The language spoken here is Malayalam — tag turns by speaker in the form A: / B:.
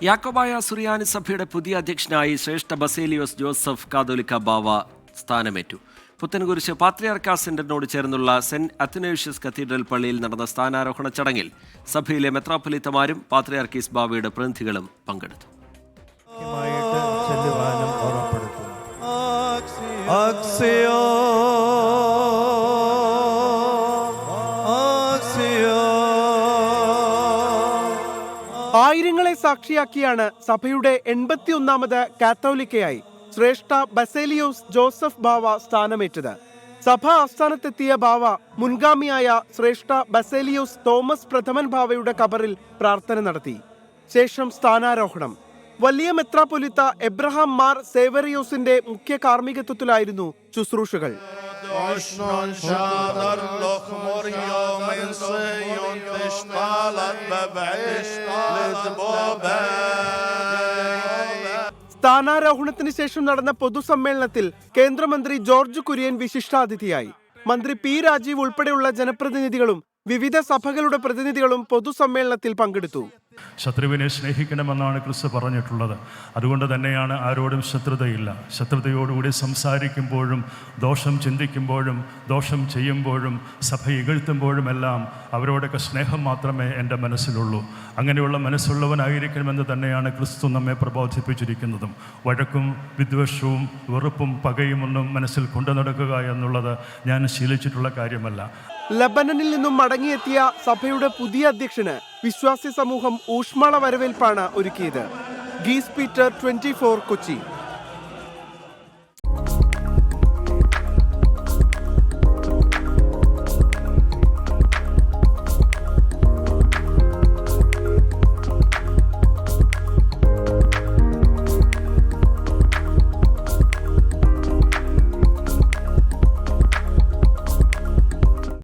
A: യാക്കോബായ സുറിയാനി സഭയുടെ പുതിയ അധ്യക്ഷനായി ശ്രേഷ്ഠ ബസേലിയോസ് ജോസഫ് കാതോലിക്ക ബാവ സ്ഥാനമേറ്റു. പുത്തൻകുരിശ് പാത്രിയാർക്കാ സെന്ററിനോട് ചേർന്നുള്ള സെന്റ് അത്തനേഷ്യസ് കത്തീഡ്രൽ പള്ളിയിൽ നടന്ന സ്ഥാനാരോഹണ ചടങ്ങിൽ സഭയിലെ മെത്രാപ്പൊലീത്തമാരും പാത്രിയാർക്കീസ് ബാവയുടെ പ്രതിനിധികളും പങ്കെടുത്തു.
B: ആയിരങ്ങളെ സാക്ഷിയാക്കിയാണ് സഭയുടെ 81ാമത് കാത്തോലിക്കയായി ശ്രേഷ്ഠ ബസേലിയോസ് ജോസഫ് ബാവ സ്ഥാനമേറ്റത്. സഭാ ആസ്ഥാനത്തെത്തിയ ബാവ മുൻഗാമിയായ ശ്രേഷ്ഠ ബസേലിയോസ് തോമസ് പ്രഥമൻ ബാവയുടെ ഖബറിൽ പ്രാർത്ഥന നടത്തി. ശേഷം സ്ഥാനാരോഹണം. വലിയ മെത്രാപ്പൊലിത്ത എബ്രഹാം മാർ സേവറിയോസിന്റെ മുഖ്യ കാർമ്മികത്വത്തിലായിരുന്നു ശുശ്രൂഷകൾ. സ്ഥാനാരോഹണത്തിന് ശേഷം നടന്ന പൊതുസമ്മേളനത്തിൽ കേന്ദ്രമന്ത്രി ജോർജ് കുര്യൻ വിശിഷ്ടാതിഥിയായി. മന്ത്രി പി രാജീവ് ഉൾപ്പെടെയുള്ള ജനപ്രതിനിധികളും വിവിധ സഭകളുടെ പ്രതിനിധികളും പൊതുസമ്മേളനത്തിൽ പങ്കെടുത്തു.
C: ശത്രുവിനെ സ്നേഹിക്കണമെന്നാണ് ക്രിസ്തു പറഞ്ഞിട്ടുള്ളത്. അതുകൊണ്ട് തന്നെയാണ് ആരോടും ശത്രുതയില്ല. ശത്രുതയോടുകൂടി സംസാരിക്കുമ്പോഴും ദോഷം ചിന്തിക്കുമ്പോഴും ദോഷം ചെയ്യുമ്പോഴും സഭ ഇകഴ്ത്തുമ്പോഴുമെല്ലാം അവരോടൊക്കെ സ്നേഹം മാത്രമേ എൻ്റെ മനസ്സിലുള്ളൂ. അങ്ങനെയുള്ള മനസ്സുള്ളവനായിരിക്കണമെന്ന് തന്നെയാണ് ക്രിസ്തു നമ്മെ പ്രബോധിപ്പിച്ചിരിക്കുന്നതും. വഴക്കും വിദ്വേഷവും വെറുപ്പും പകയുമൊന്നും മനസ്സിൽ കൊണ്ടു നടക്കുക എന്നുള്ളത് ഞാൻ ശീലിച്ചിട്ടുള്ള കാര്യമല്ല.
B: ലബനനിൽ നിന്നും മടങ്ങിയെത്തിയ സഭയുടെ പുതിയ അധ്യക്ഷന് വിശ്വാസി സമൂഹം ഊഷ്മള വരവേൽപ്പാണ് ഒരുക്കിയത്. ഗീസ് പീറ്റർ, 24 കൊച്ചി.